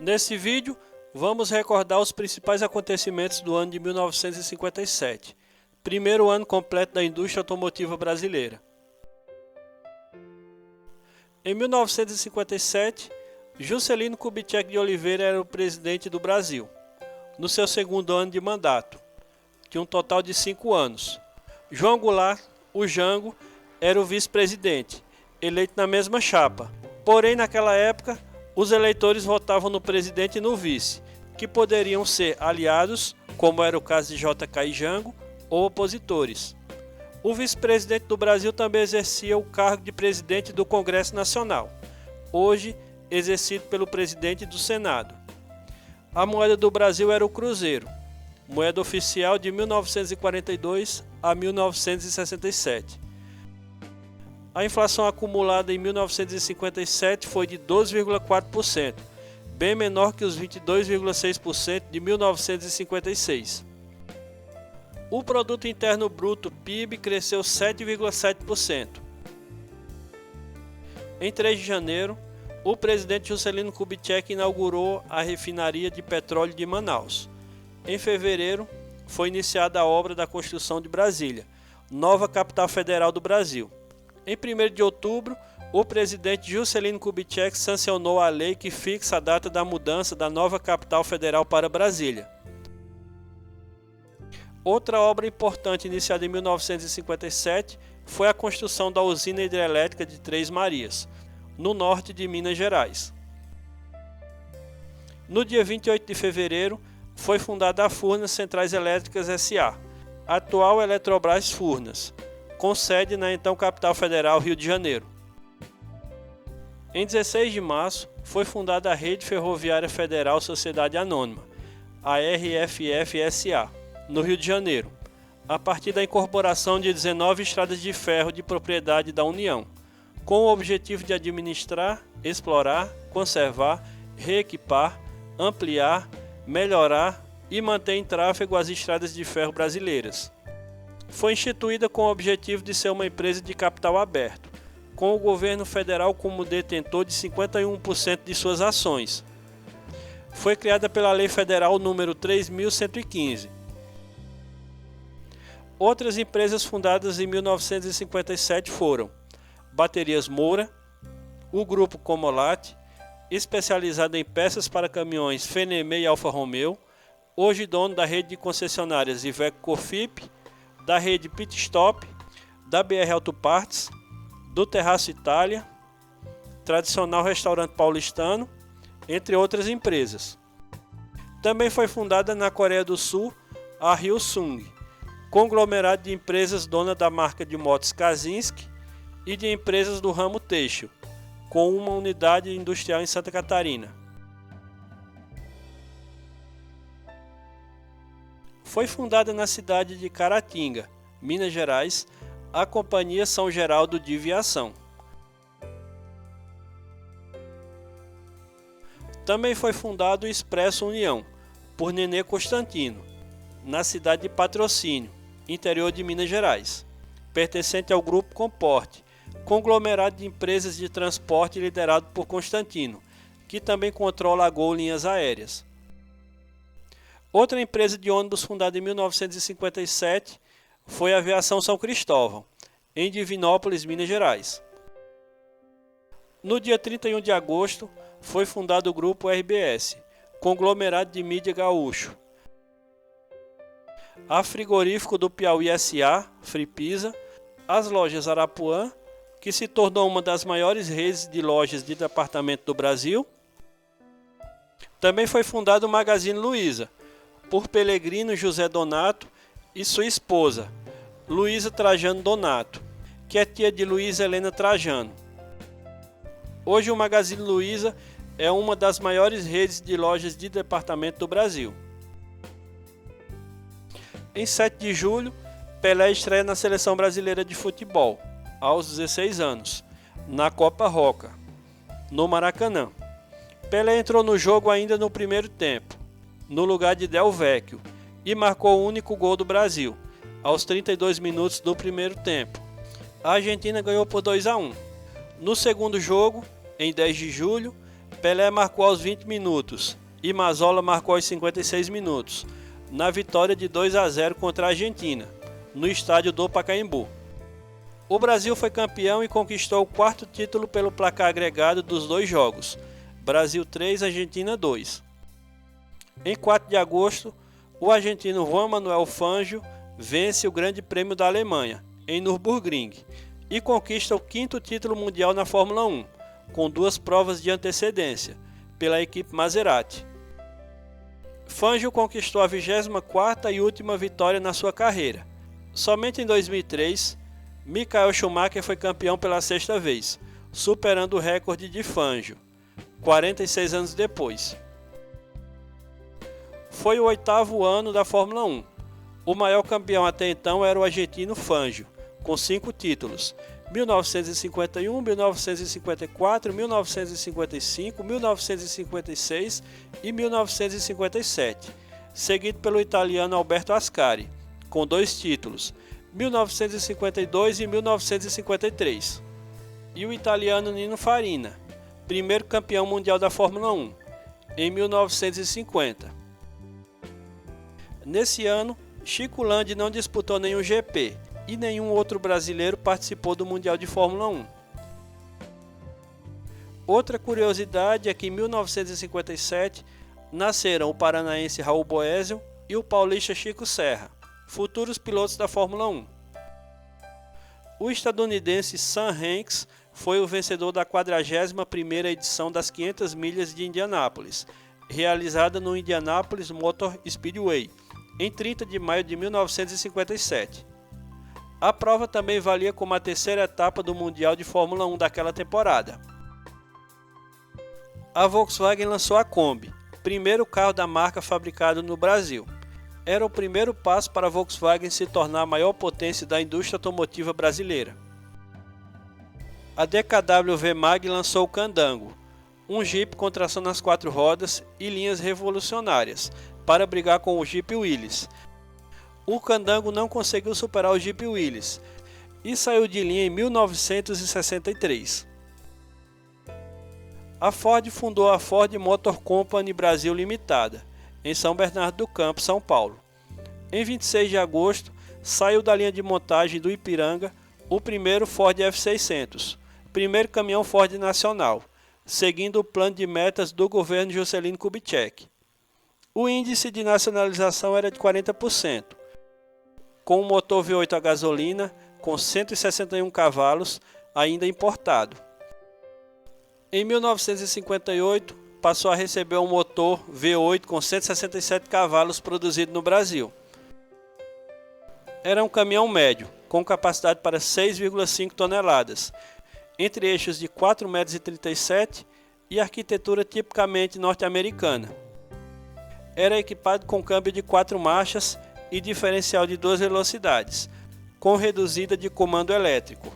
Nesse vídeo, vamos recordar os principais acontecimentos do ano de 1957, primeiro ano completo da indústria automotiva brasileira. Em 1957, Juscelino Kubitschek de Oliveira era o presidente do Brasil, no seu segundo ano de mandato, de um total de 5 anos. João Goulart, o Jango, era o vice-presidente, eleito na mesma chapa. Porém, naquela época, os eleitores votavam no presidente e no vice, que poderiam ser aliados, como era o caso de J.K. e Jango, ou opositores. O vice-presidente do Brasil também exercia o cargo de presidente do Congresso Nacional, hoje exercido pelo presidente do Senado. A moeda do Brasil era o cruzeiro, moeda oficial de 1942 a 1967. A inflação acumulada em 1957 foi de 12,4%, bem menor que os 22,6% de 1956. O Produto Interno Bruto (PIB) cresceu 7,7%. Em 3 de janeiro, o presidente Juscelino Kubitschek inaugurou a refinaria de petróleo de Manaus. Em fevereiro, foi iniciada a obra da construção de Brasília, nova capital federal do Brasil. Em 1º de outubro, o presidente Juscelino Kubitschek sancionou a lei que fixa a data da mudança da nova capital federal para Brasília. Outra obra importante iniciada em 1957 foi a construção da usina hidrelétrica de Três Marias, no norte de Minas Gerais. No dia 28 de fevereiro, foi fundada a Furnas Centrais Elétricas S.A., atual Eletrobras Furnas, com sede na então capital federal Rio de Janeiro. Em 16 de março, foi fundada a Rede Ferroviária Federal Sociedade Anônima, a RFF-SA, no Rio de Janeiro, a partir da incorporação de 19 estradas de ferro de propriedade da União, com o objetivo de administrar, explorar, conservar, reequipar, ampliar, melhorar e manter em tráfego as estradas de ferro brasileiras. Foi instituída com o objetivo de ser uma empresa de capital aberto, com o governo federal como detentor de 51% de suas ações. Foi criada pela Lei Federal número 3.115. Outras empresas fundadas em 1957 foram Baterias Moura, o Grupo Comolat, especializado em peças para caminhões Fenemê e Alfa Romeo, hoje dono da rede de concessionárias Iveco Cofip, da rede Pit Stop, da BR Auto Parts, do Terraço Itália, tradicional restaurante paulistano, entre outras empresas. Também foi fundada na Coreia do Sul a Hyosung, conglomerado de empresas dona da marca de motos Kazinski e de empresas do ramo têxtil, com uma unidade industrial em Santa Catarina. Foi fundada na cidade de Caratinga, Minas Gerais, a Companhia São Geraldo de Viação. Também foi fundado o Expresso União, por Nenê Constantino, na cidade de Patrocínio, interior de Minas Gerais, pertencente ao Grupo Comporte, conglomerado de empresas de transporte liderado por Constantino, que também controla a Gol Linhas Aéreas. Outra empresa de ônibus fundada em 1957 foi a Aviação São Cristóvão, em Divinópolis, Minas Gerais. No dia 31 de agosto, foi fundado o Grupo RBS, conglomerado de mídia gaúcho. A Frigorífico do Piauí S.A., Fripisa, as lojas Arapuã, que se tornou uma das maiores redes de lojas de departamento do Brasil. Também foi fundado o Magazine Luiza, por Pelegrino José Donato e sua esposa, Luiza Trajano Donato, que é tia de Luiza Helena Trajano. Hoje o Magazine Luiza é uma das maiores redes de lojas de departamento do Brasil. Em 7 de julho, Pelé estreia na Seleção Brasileira de Futebol, aos 16 anos, na Copa Roca, no Maracanã. Pelé entrou no jogo ainda no primeiro tempo, no lugar de Del Vecchio, e marcou o único gol do Brasil, aos 32 minutos do primeiro tempo. A Argentina ganhou por 2-1. No segundo jogo, em 10 de julho, Pelé marcou aos 20 minutos e Mazzola marcou aos 56 minutos, na vitória de 2-0 contra a Argentina, no estádio do Pacaembu. O Brasil foi campeão e conquistou o quarto título pelo placar agregado dos dois jogos, Brasil 3, Argentina 2. Em 4 de agosto, o argentino Juan Manuel Fangio vence o Grande Prêmio da Alemanha, em Nürburgring, e conquista o quinto título mundial na Fórmula 1, com 2 provas de antecedência, pela equipe Maserati. Fangio conquistou a 24ª e última vitória na sua carreira. Somente em 2003, Michael Schumacher foi campeão pela 6ª vez, superando o recorde de Fangio, 46 anos depois. Foi o 8º ano da Fórmula 1. O maior campeão até então era o argentino Fangio, com 5 títulos: 1951, 1954, 1955, 1956 e 1957, seguido pelo italiano Alberto Ascari, com 2 títulos, 1952 e 1953, e o italiano Nino Farina, primeiro campeão mundial da Fórmula 1, em 1950. Nesse ano, Chico Landi não disputou nenhum GP e nenhum outro brasileiro participou do Mundial de Fórmula 1. Outra curiosidade é que em 1957 nasceram o paranaense Raul Boesel e o paulista Chico Serra, futuros pilotos da Fórmula 1. O estadunidense Sam Hanks foi o vencedor da 41ª edição das 500 milhas de Indianápolis, realizada no Indianapolis Motor Speedway, em 30 de maio de 1957. A prova também valia como a 3ª etapa do Mundial de Fórmula 1 daquela temporada. A Volkswagen lançou a Kombi, primeiro carro da marca fabricado no Brasil. Era o primeiro passo para a Volkswagen se tornar a maior potência da indústria automotiva brasileira. A DKW Mag lançou o Candango, um Jeep com tração nas 4 rodas e linhas revolucionárias, para brigar com o Jeep Willys. O Candango não conseguiu superar o Jeep Willys e saiu de linha em 1963. A Ford fundou a Ford Motor Company Brasil Limitada, em São Bernardo do Campo, São Paulo. Em 26 de agosto, saiu da linha de montagem do Ipiranga o primeiro Ford F600, primeiro caminhão Ford nacional, seguindo o plano de metas do governo Juscelino Kubitschek. O índice de nacionalização era de 40%, com um motor V8 a gasolina com 161 cavalos, ainda importado. Em 1958, passou a receber um motor V8 com 167 cavalos produzido no Brasil. Era um caminhão médio, com capacidade para 6,5 toneladas, entre eixos de 4,37 m e arquitetura tipicamente norte-americana. Era equipado com câmbio de 4 marchas e diferencial de 2 velocidades, com reduzida de comando elétrico.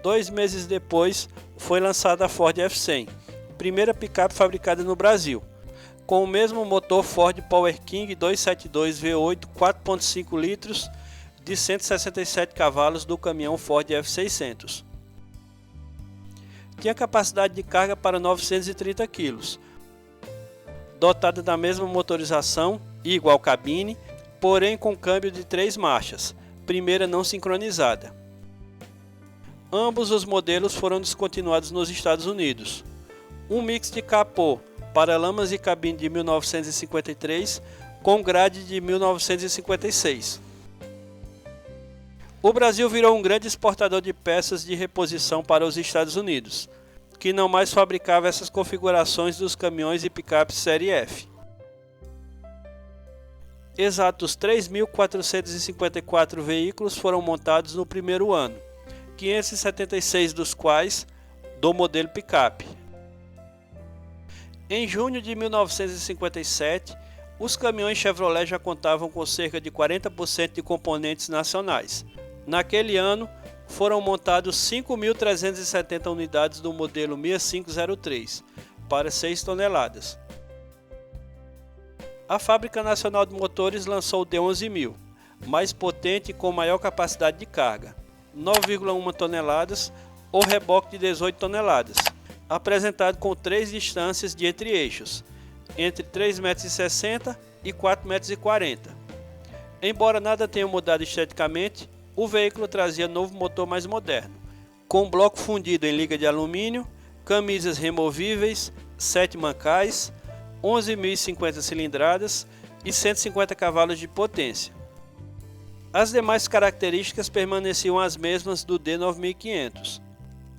2 meses depois, foi lançada a Ford F100, primeira picape fabricada no Brasil, com o mesmo motor Ford Power King 272 V8 4.5 litros de 167 cavalos do caminhão Ford F600. Tinha capacidade de carga para 930 kg, dotada da mesma motorização e igual cabine, porém com câmbio de 3 marchas, primeira não sincronizada. Ambos os modelos foram descontinuados nos Estados Unidos. Um mix de capô, paralamas e cabine de 1953 com grade de 1956. O Brasil virou um grande exportador de peças de reposição para os Estados Unidos, que não mais fabricava essas configurações dos caminhões e picapes série F. Exatos 3.454 veículos foram montados no primeiro ano, 576 dos quais do modelo picape. Em junho de 1957, os caminhões Chevrolet já contavam com cerca de 40% de componentes nacionais. Naquele ano, foram montados 5.370 unidades do modelo 6503, para 6 toneladas. A Fábrica Nacional de Motores lançou o D11.000, mais potente e com maior capacidade de carga, 9,1 toneladas ou reboque de 18 toneladas, apresentado com 3 distâncias de entre eixos, entre 3,60 m e 4,40 m. Embora nada tenha mudado esteticamente, o veículo trazia novo motor mais moderno, com bloco fundido em liga de alumínio, camisas removíveis, 7 mancais, 11.050 cilindradas e 150 cavalos de potência. As demais características permaneciam as mesmas do D9500.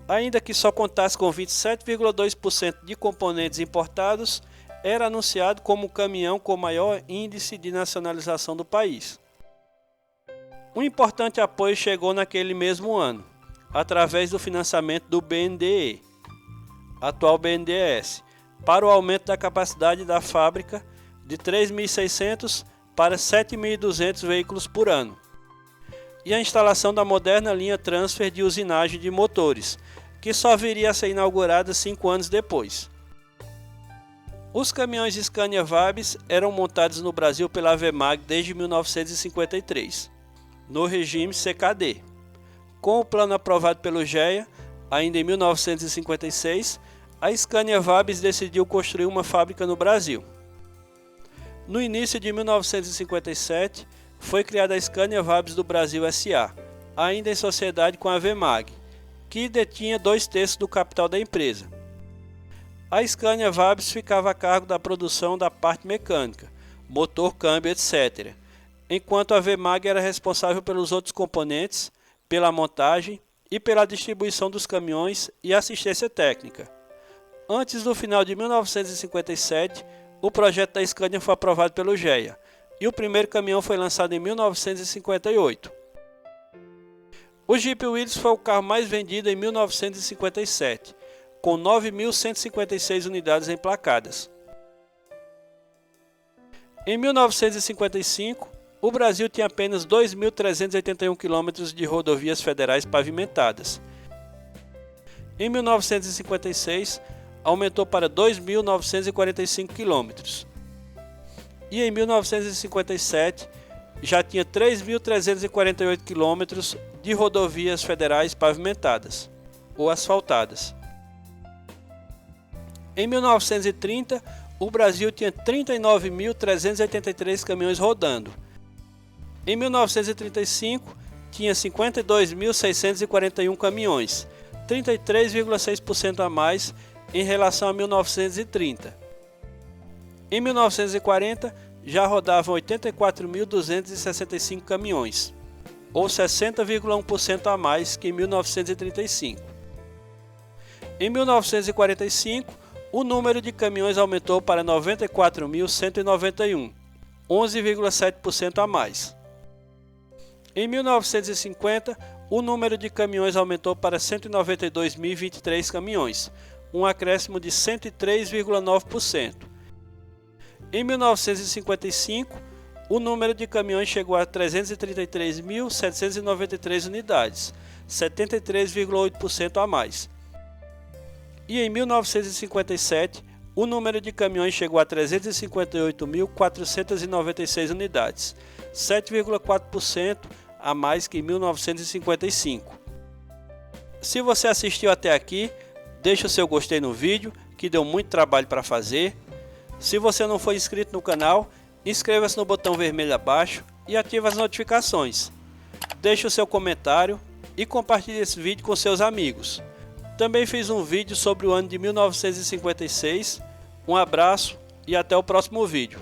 Ainda que só contasse com 27,2% de componentes importados, era anunciado como o caminhão com maior índice de nacionalização do país. Um importante apoio chegou naquele mesmo ano, através do financiamento do BNDE, atual BNDES, para o aumento da capacidade da fábrica de 3.600 para 7.200 veículos por ano, e a instalação da moderna linha transfer de usinagem de motores, que só viria a ser inaugurada 5 anos depois. Os caminhões Scania Vabis eram montados no Brasil pela Avemag desde 1953, no regime CKD. Com o plano aprovado pelo GEA, ainda em 1956, a Scania Vabis decidiu construir uma fábrica no Brasil. No início de 1957, foi criada a Scania Vabis do Brasil S.A., ainda em sociedade com a Avemag, que detinha 2/3 do capital da empresa. A Scania Vabis ficava a cargo da produção da parte mecânica, motor, câmbio, etc., enquanto a Avemag era responsável pelos outros componentes, pela montagem e pela distribuição dos caminhões e assistência técnica. Antes do final de 1957, o projeto da Scania foi aprovado pelo GEA, e o primeiro caminhão foi lançado em 1958. O Jeep Willys foi o carro mais vendido em 1957, com 9.156 unidades emplacadas. Em 1955, o Brasil tinha apenas 2.381 km de rodovias federais pavimentadas. Em 1956, aumentou para 2.945 km. E em 1957, já tinha 3.348 km de rodovias federais pavimentadas ou asfaltadas. Em 1930, o Brasil tinha 39.383 caminhões rodando. Em 1935, tinha 52.641 caminhões, 33,6% a mais em relação a 1930. Em 1940, já rodavam 84.265 caminhões, ou 60,1% a mais que em 1935. Em 1945, o número de caminhões aumentou para 94.191, 11,7% a mais. Em 1950, o número de caminhões aumentou para 192.023 caminhões, um acréscimo de 103,9%. Em 1955, o número de caminhões chegou a 333.793 unidades, 73,8% a mais. E em 1957, o número de caminhões chegou a 358.496 unidades, 7,4% a mais que em 1955. Se você assistiu até aqui, deixa o seu gostei no vídeo, que deu muito trabalho para fazer. Se você não for inscrito no canal, inscreva-se no botão vermelho abaixo e ative as notificações. Deixe o seu comentário e compartilhe esse vídeo com seus amigos. Também fiz um vídeo sobre o ano de 1956. Um abraço e até o próximo vídeo.